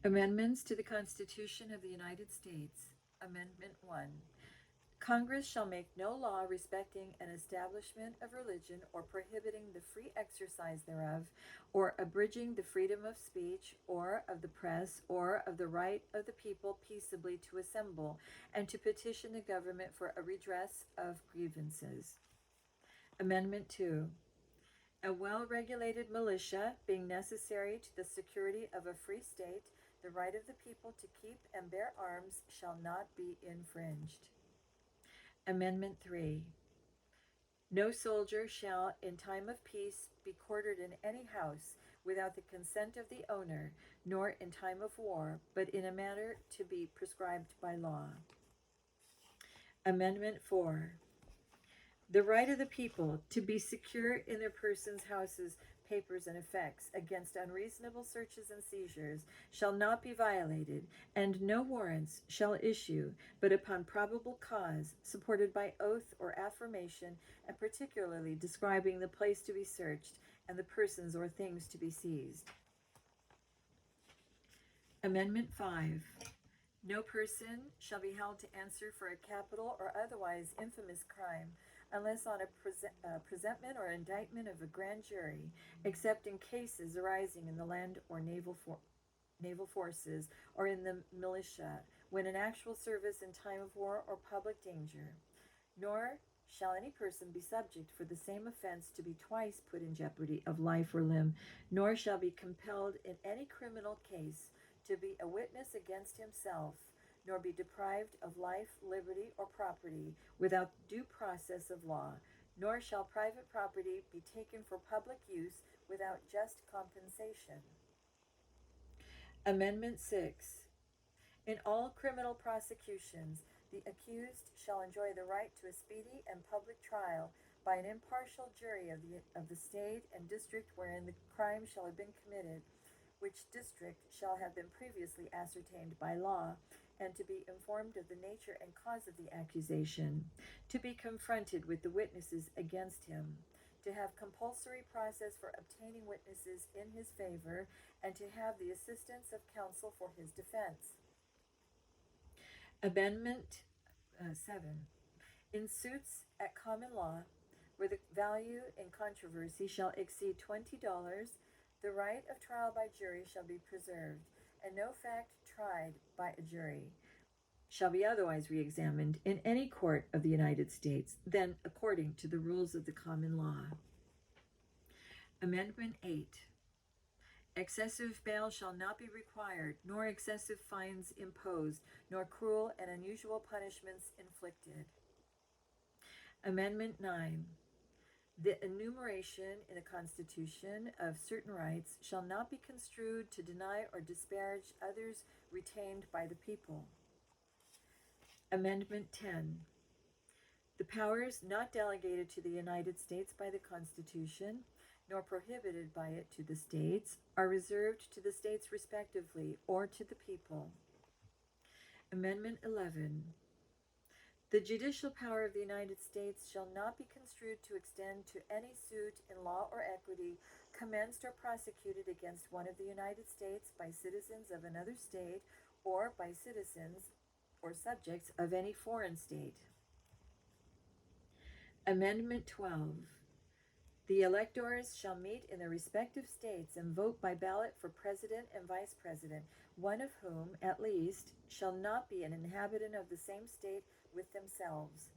Amendments to the Constitution of the United States. Amendment 1. Congress shall make no law respecting an establishment of religion or prohibiting the free exercise thereof, or abridging the freedom of speech, or of the press, or of the right of the people peaceably to assemble and to petition the government for a redress of grievances. Amendment 2. A well-regulated militia being necessary to the security of a free state, the right of the people to keep and bear arms shall not be infringed. Amendment 3. No soldier shall, in time of peace, be quartered in any house without the consent of the owner, nor in time of war, but in a manner to be prescribed by law. Amendment 4. The right of the people to be secure in their persons, houses, papers, and effects against unreasonable searches and seizures shall not be violated, and no warrants shall issue but upon probable cause, supported by oath or affirmation, and particularly describing the place to be searched and the persons or things to be seized. Amendment 5. No person shall be held to answer for a capital or otherwise infamous crime unless on a presentment or indictment of a grand jury, except in cases arising in the land or naval forces or in the militia, when in actual service in time of war or public danger. Nor shall any person be subject for the same offense to be twice put in jeopardy of life or limb, nor shall be compelled in any criminal case to be a witness against himself, nor be deprived of life, liberty, or property without due process of law, nor shall private property be taken for public use without just compensation. Amendment 6. In all criminal prosecutions, the accused shall enjoy the right to a speedy and public trial by an impartial jury of the state and district wherein the crime shall have been committed, which district shall have been previously ascertained by law, and to be informed of the nature and cause of the accusation, to be confronted with the witnesses against him, to have compulsory process for obtaining witnesses in his favor, and to have the assistance of counsel for his defense. Amendment 7. In suits at common law, where the value in controversy shall exceed $20, the right of trial by jury shall be preserved, and no fact tried by a jury shall be otherwise re-examined in any court of the United States than according to the rules of the common law. Amendment 8. Excessive bail shall not be required, nor excessive fines imposed, nor cruel and unusual punishments inflicted. Amendment 9. The enumeration in the Constitution of certain rights shall not be construed to deny or disparage others retained by the people. Amendment 10. The powers not delegated to the United States by the Constitution, nor prohibited by it to the states, are reserved to the states respectively, or to the people. Amendment 11. The judicial power of the United States shall not be construed to extend to any suit in law or equity commenced or prosecuted against one of the United States by citizens of another state, or by citizens or subjects of any foreign state. Amendment 12. The electors shall meet in their respective states and vote by ballot for president and vice president, one of whom, at least, shall not be an inhabitant of the same state with themselves.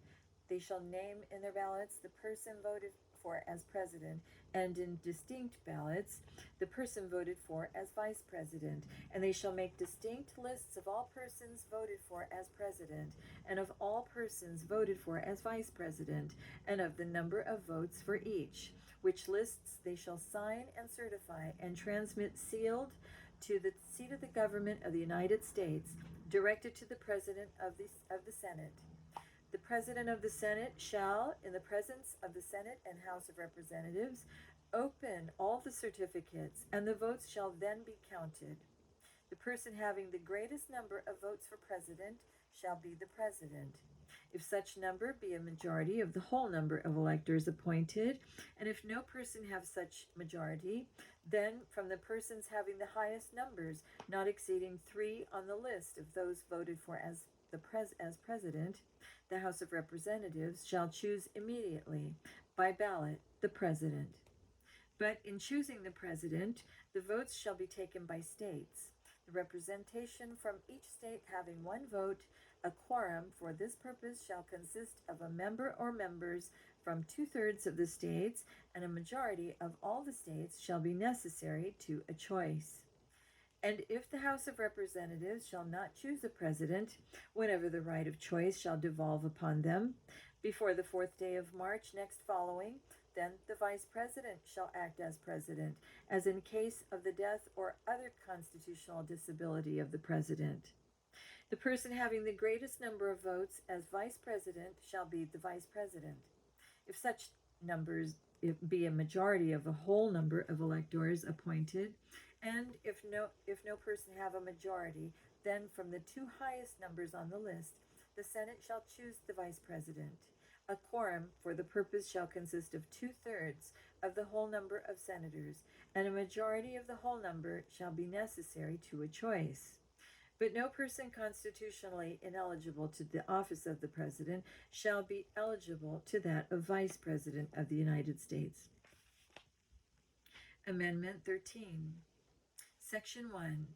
They shall name in their ballots the person voted for as president, and in distinct ballots the person voted for as vice president, and they shall make distinct lists of all persons voted for as president, and of all persons voted for as vice president, and of the number of votes for each, which lists they shall sign and certify and transmit sealed to the seat of the government of the United States, directed to the President of the Senate. The President of the Senate shall, in the presence of the Senate and House of Representatives, open all the certificates, and the votes shall then be counted. The person having the greatest number of votes for president shall be the president. if such number be a majority of the whole number of electors appointed, and if no person have such majority, then from the persons having the highest numbers, not exceeding 3 on the list of those voted for as president, the House of Representatives shall choose immediately by ballot the president. But in choosing the president, the votes shall be taken by states. The representation from each state having one vote, a quorum for this purpose shall consist of a member or members from 2/3 of the states, and a majority of all the states shall be necessary to a choice. And if the House of Representatives shall not choose a president, whenever the right of choice shall devolve upon them, before the 4th day of March next following, then the vice president shall act as president, as in case of the death or other constitutional disability of the president. The person having the greatest number of votes as vice president shall be the vice president. If such numbers be a majority of the whole number of electors appointed, and if no person have a majority, then from the 2 highest numbers on the list, the Senate shall choose the vice president. A quorum for the purpose shall consist of 2/3 of the whole number of senators, and a majority of the whole number shall be necessary to a choice. But no person constitutionally ineligible to the office of the president shall be eligible to that of vice president of the United States. Amendment 13. Section 1.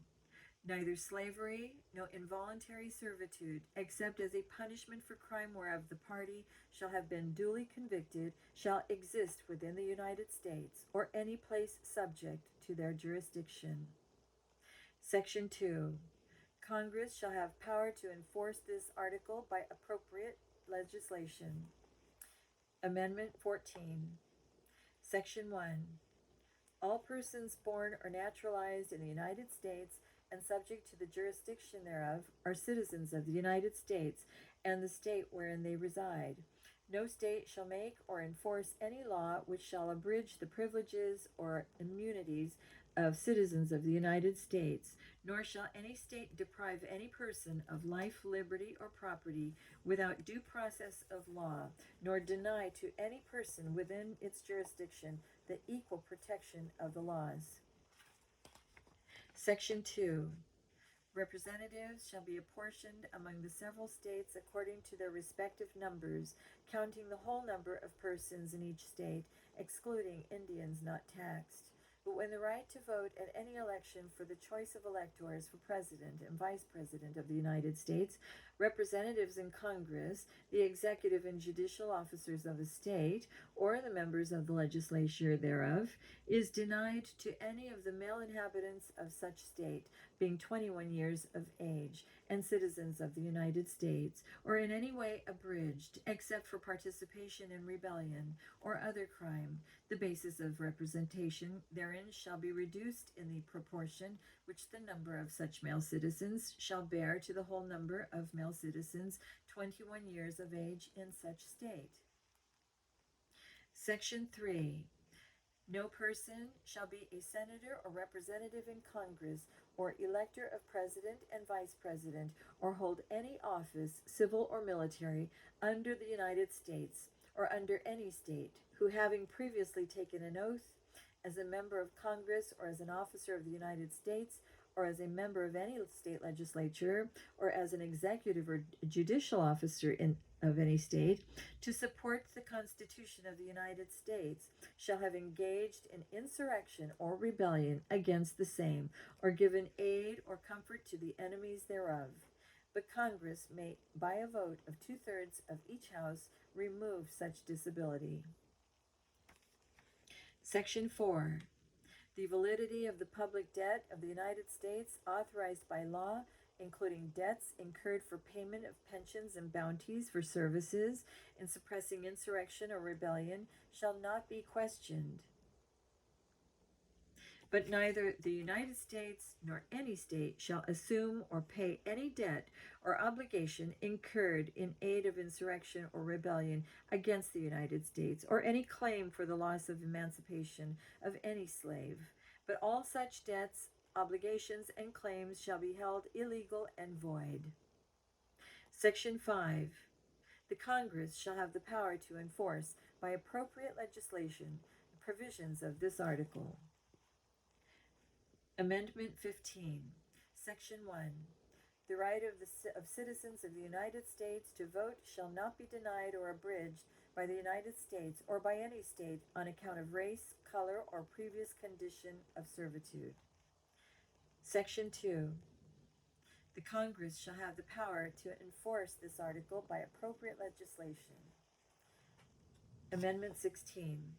Neither slavery, nor involuntary servitude, except as a punishment for crime whereof the party shall have been duly convicted, shall exist within the United States, or any place subject to their jurisdiction. Section 2. Congress shall have power to enforce this article by appropriate legislation. Amendment 14. Section 1. All persons born or naturalized in the United States and subject to the jurisdiction thereof are citizens of the United States and the state wherein they reside. No state shall make or enforce any law which shall abridge the privileges or immunities of citizens of the United States, nor shall any state deprive any person of life, liberty, or property without due process of law, nor deny to any person within its jurisdiction the equal protection of the laws. Section 2. Representatives shall be apportioned among the several states according to their respective numbers, counting the whole number of persons in each state, excluding Indians not taxed. But when the right to vote at any election for the choice of electors for president and vice president of the United States, representatives in Congress, the executive and judicial officers of a state, or the members of the legislature thereof, is denied to any of the male inhabitants of such state, being 21 years of age, and citizens of the United States, or in any way abridged, except for participation in rebellion or other crime, the basis of representation therein shall be reduced in the proportion which the number of such male citizens shall bear to the whole number of male citizens 21 years of age in such state. Section 3. No person shall be a senator or representative in Congress, or elector of president and vice president, or hold any office, civil or military, under the United States, or under any state, who having previously taken an oath as a member of Congress, or as an officer of the United States, or as a member of any state legislature, or as an executive or judicial officer of any state, to support the Constitution of the United States, shall have engaged in insurrection or rebellion against the same, or given aid or comfort to the enemies thereof. But Congress may, by a vote of 2/3 of each house, remove such disability. Section 4. The validity of the public debt of the United States authorized by law, including debts incurred for payment of pensions and bounties for services in suppressing insurrection or rebellion, shall not be questioned. But neither the United States nor any state shall assume or pay any debt or obligation incurred in aid of insurrection or rebellion against the United States, or any claim for the loss of emancipation of any slave. But all such debts, obligations, and claims shall be held illegal and void. Section 5. The Congress shall have the power to enforce, by appropriate legislation, the provisions of this article. Amendment 15, Section 1. The right of citizens of the United States to vote shall not be denied or abridged by the United States or by any state on account of race, color, or previous condition of servitude. Section 2. The Congress shall have the power to enforce this article by appropriate legislation. Amendment 16.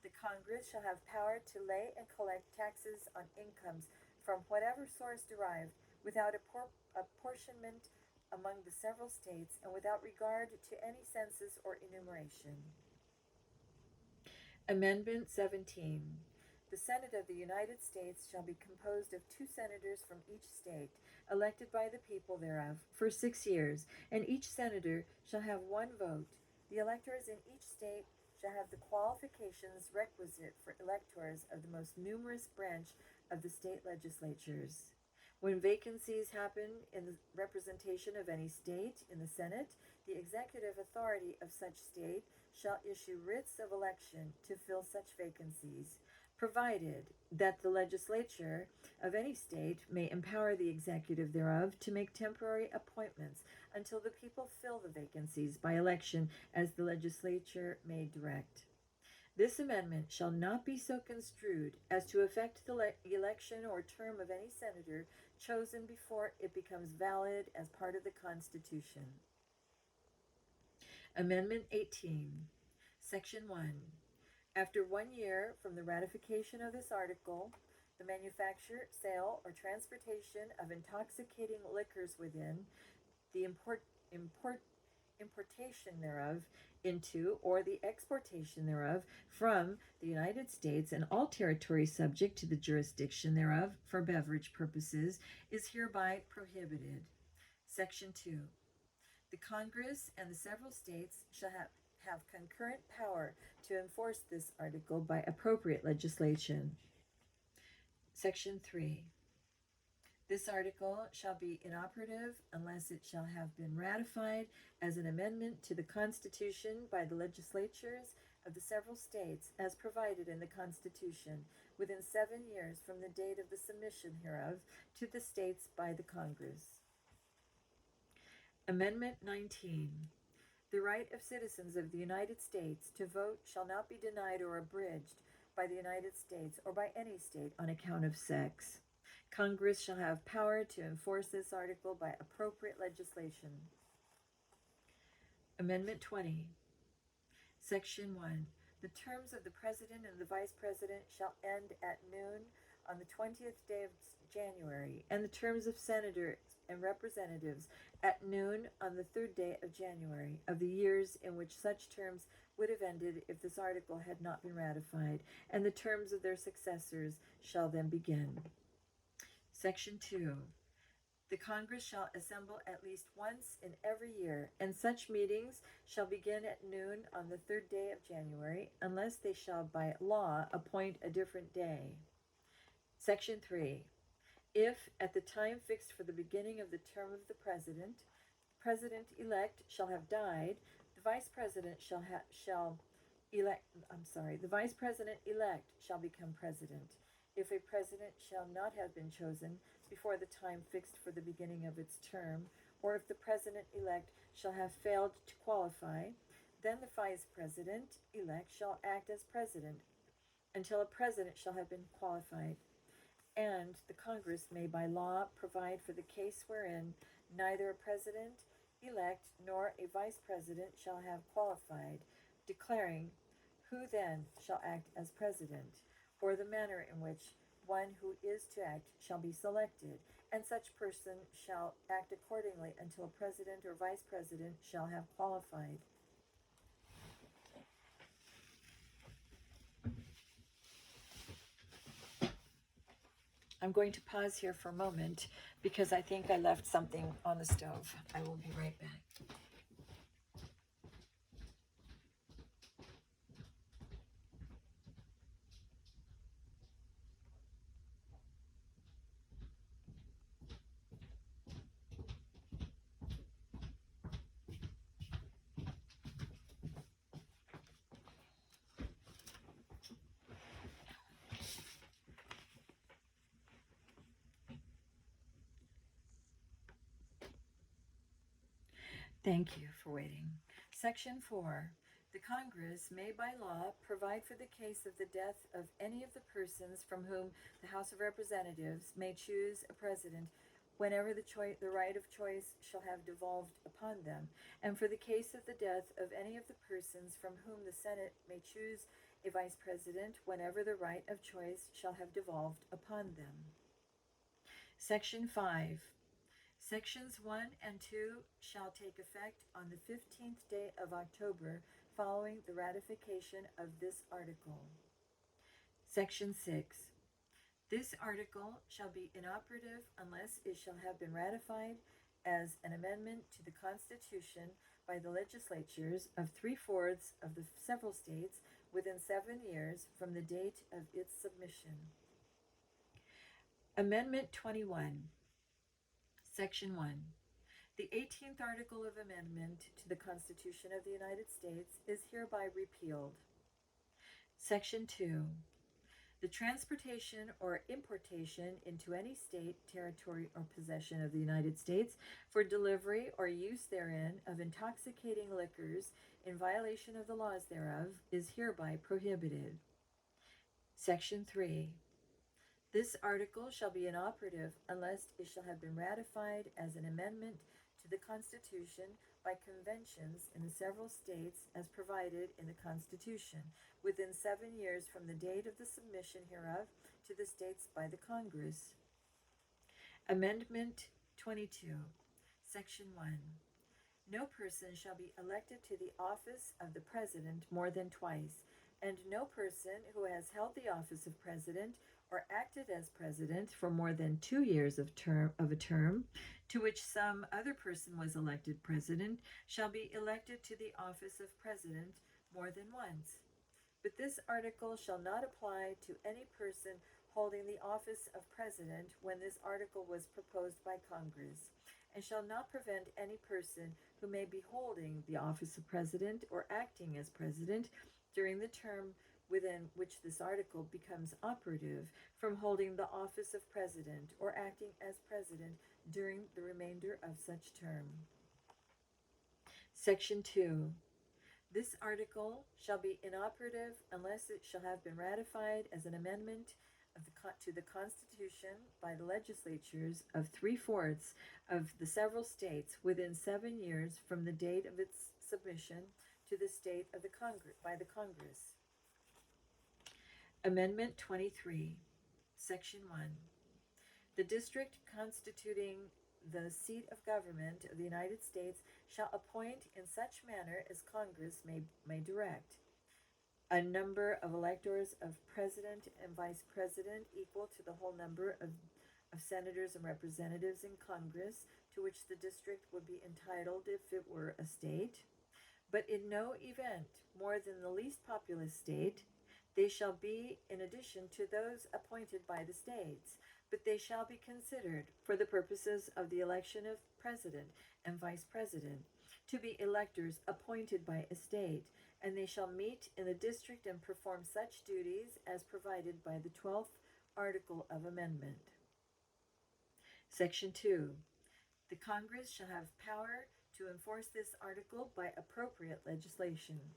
The Congress shall have power to lay and collect taxes on incomes from whatever source derived, without apportionment among the several states, and without regard to any census or enumeration. Amendment 17. The Senate of the United States shall be composed of 2 senators from each state, elected by the people thereof, for 6 years, and each senator shall have 1 vote. The electors in each state shall have the qualifications requisite for electors of the most numerous branch of the state legislatures. When vacancies happen in the representation of any state in the Senate, the executive authority of such state shall issue writs of election to fill such vacancies, provided that the legislature of any state may empower the executive thereof to make temporary appointments until the people fill the vacancies by election as the legislature may direct. This amendment shall not be so construed as to affect the election or term of any senator chosen before it becomes valid as part of the Constitution. Amendment 18, Section 1. After 1 year from the ratification of this article, the manufacture, sale, or transportation of intoxicating liquors within, the importation thereof into, or the exportation thereof from the United States and all territories subject to the jurisdiction thereof for beverage purposes is hereby prohibited. Section 2. The Congress and the several states shall have concurrent power to enforce this article by appropriate legislation. Section 3. This article shall be inoperative unless it shall have been ratified as an amendment to the Constitution by the legislatures of the several states as provided in the Constitution within 7 years from the date of the submission hereof to the states by the Congress. Amendment 19. The right of citizens of the United States to vote shall not be denied or abridged by the United States or by any state on account of sex. Congress shall have power to enforce this article by appropriate legislation. Amendment 20. Section 1. The terms of the President and the Vice President shall end at noon on the 20th day of January, and the terms of senators and representatives at noon on the 3rd day of January of the years in which such terms would have ended if this article had not been ratified, and the terms of their successors shall then begin. Section 2. The Congress shall assemble at least once in every year, and such meetings shall begin at noon on the 3rd day of January, unless they shall by law appoint a different day. Section 3. If, at the time fixed for the beginning of the term of the President-elect shall have died, the Vice President-elect shall become President. If a President shall not have been chosen before the time fixed for the beginning of its term, or if the President-elect shall have failed to qualify, then the Vice President-elect shall act as President until a President shall have been qualified. And the Congress may by law provide for the case wherein neither a President-elect nor a Vice President shall have qualified, declaring who then shall act as President, or the manner in which one who is to act shall be selected, and such person shall act accordingly until a President or Vice President shall have qualified. I'm going to pause here for a moment because I think I left something on the stove. I will be right back. Thank you for waiting. Section 4. The Congress may by law provide for the case of the death of any of the persons from whom the House of Representatives may choose a president whenever the right of choice shall have devolved upon them, and for the case of the death of any of the persons from whom the Senate may choose a vice president whenever the right of choice shall have devolved upon them. Section 5. Sections 1 and 2 shall take effect on the 15th day of October following the ratification of this article. Section 6. This article shall be inoperative unless it shall have been ratified as an amendment to the Constitution by the legislatures of 3/4 of the several states within 7 years from the date of its submission. Amendment 21. Section 1. The 18th article of amendment to the Constitution of the United States is hereby repealed. Section 2. The transportation or importation into any state, territory, or possession of the United States for delivery or use therein of intoxicating liquors in violation of the laws thereof is hereby prohibited. Section 3. This article shall be inoperative unless it shall have been ratified as an amendment to the Constitution by conventions in the several states as provided in the Constitution within 7 years from the date of the submission hereof to the states by the Congress. Amendment 22. Section 1. No person shall be elected to the office of the President more than twice, and no person who has held the office of President or acted as President for more than 2 years of a term to which some other person was elected President shall be elected to the office of President more than once. But this article shall not apply to any person holding the office of President when this article was proposed by Congress, and shall not prevent any person who may be holding the office of President or acting as President during the term within which this article becomes operative from holding the office of President or acting as President during the remainder of such term. Section 2. This article shall be inoperative unless it shall have been ratified as an amendment to the Constitution by the legislatures of 3/4 of the several states within 7 years from the date of its submission to the state of the by the Congress. Amendment 23. Section 1. The district constituting the seat of government of the United States shall appoint in such manner as Congress may direct a number of electors of President and Vice President equal to the whole number of senators and representatives in Congress to which the district would be entitled if it were a state, but in no event more than the least populous state. They shall be in addition to those appointed by the states, but they shall be considered for the purposes of the election of President and Vice President to be electors appointed by a state, and they shall meet in the district and perform such duties as provided by the 12th article of amendment. Section 2. The Congress shall have power to enforce this article by appropriate legislation.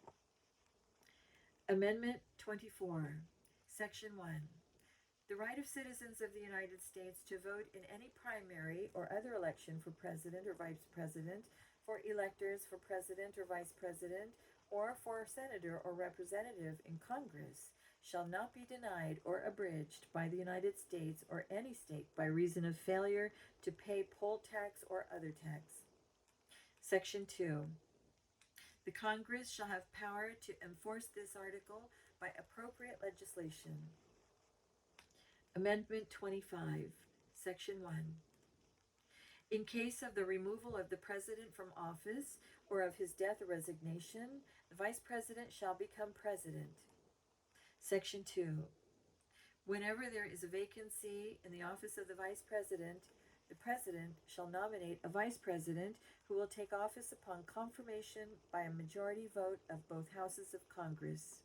Amendment 24. Section 1. The right of citizens of the United States to vote in any primary or other election for President or Vice President, for electors for President or Vice President, or for Senator or Representative in Congress shall not be denied or abridged by the United States or any state by reason of failure to pay poll tax or other tax. Section 2. The Congress shall have power to enforce this article by appropriate legislation. Amendment 25. Section 1. In case of the removal of the President from office or of his death or resignation, the Vice President shall become President. Section 2. Whenever there is a vacancy in the office of the Vice President, the President shall nominate a Vice President who will take office upon confirmation by a majority vote of both houses of Congress.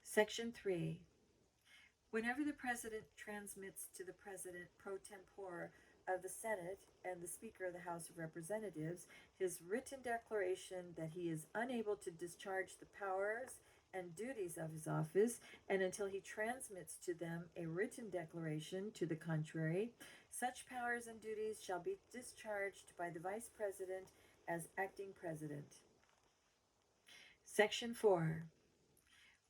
Section 3. Whenever the President transmits to the President pro tempore of the Senate and the Speaker of the House of Representatives his written declaration that he is unable to discharge the powers and duties of his office, and until he transmits to them a written declaration to the contrary, such powers and duties shall be discharged by the Vice President as acting President. Section 4.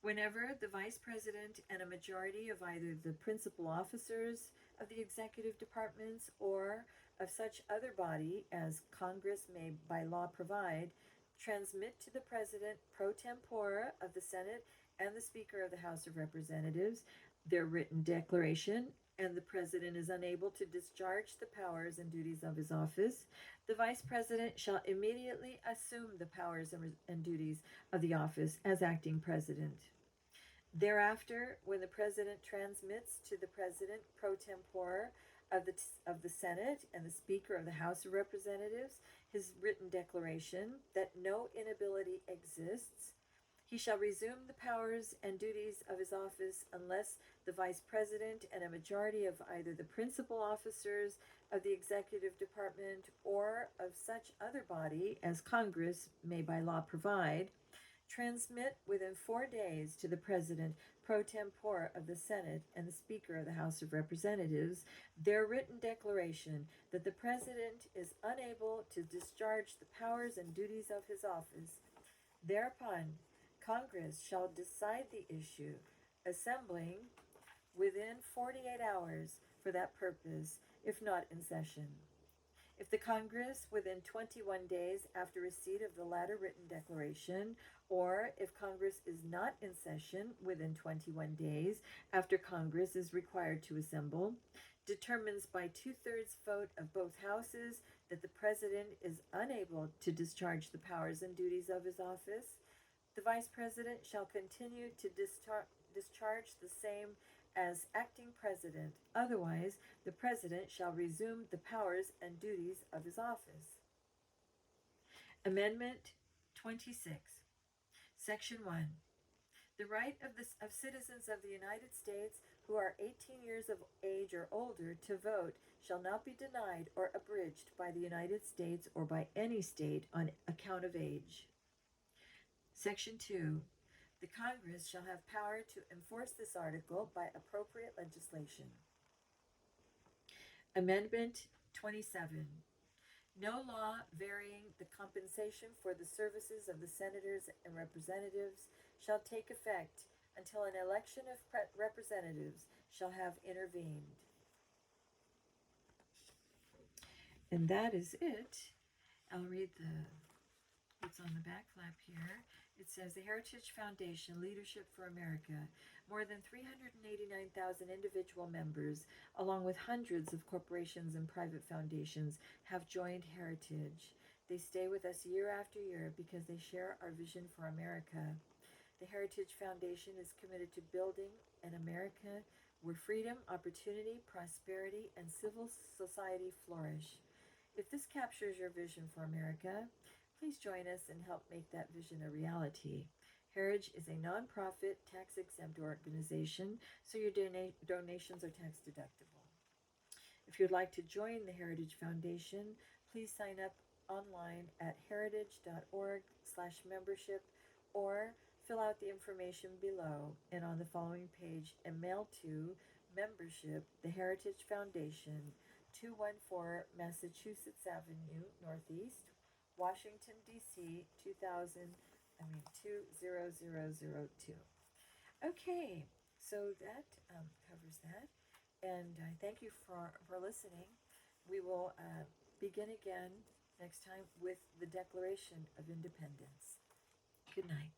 Whenever the Vice President and a majority of either the principal officers of the executive departments or of such other body as Congress may by law provide transmit to the President pro tempore of the Senate and the Speaker of the House of Representatives their written declaration, and the President is unable to discharge the powers and duties of his office, the Vice President shall immediately assume the powers and duties of the office as acting President. Thereafter, when the President transmits to the President pro tempore of the Senate and the Speaker of the House of Representatives his written declaration that no inability exists, he shall resume the powers and duties of his office unless the Vice President and a majority of either the principal officers of the executive department or of such other body as Congress may by law provide transmit within 4 days to the President pro tempore of the Senate and the Speaker of the House of Representatives their written declaration that the President is unable to discharge the powers and duties of his office. Thereupon, Congress shall decide the issue, assembling within 48 hours for that purpose, if not in session. If the Congress, within 21 days after receipt of the latter written declaration, or if Congress is not in session within 21 days after Congress is required to assemble, determines by 2/3 vote of both houses that the President is unable to discharge the powers and duties of his office, the Vice President shall continue to discharge the same as acting President. Otherwise, the President shall resume the powers and duties of his office. Amendment 26. Section 1. The right of citizens of the United States who are 18 years of age or older to vote shall not be denied or abridged by the United States or by any state on account of age. Section 2. The Congress shall have power to enforce this article by appropriate legislation. Amendment 27. No law varying the compensation for the services of the senators and representatives shall take effect until an election of representatives shall have intervened. And that is it. I'll read what's on the back flap here. It says the Heritage Foundation Leadership for America, more than 389,000 individual members, along with hundreds of corporations and private foundations, have joined Heritage. They stay with us year after year because they share our vision for America. The Heritage Foundation is committed to building an America where freedom, opportunity, prosperity, and civil society flourish. If this captures your vision for America, please join us and help make that vision a reality. Heritage is a nonprofit, tax-exempt organization, so your donations are tax deductible. If you'd like to join the Heritage Foundation, please sign up online at heritage.org/membership or fill out the information below and on the following page and mail to Membership, the Heritage Foundation, 214 Massachusetts Avenue, Northeast, Washington, D.C., 20002. Okay, so that covers that. And I thank you for listening. We will begin again next time with the Declaration of Independence. Good night.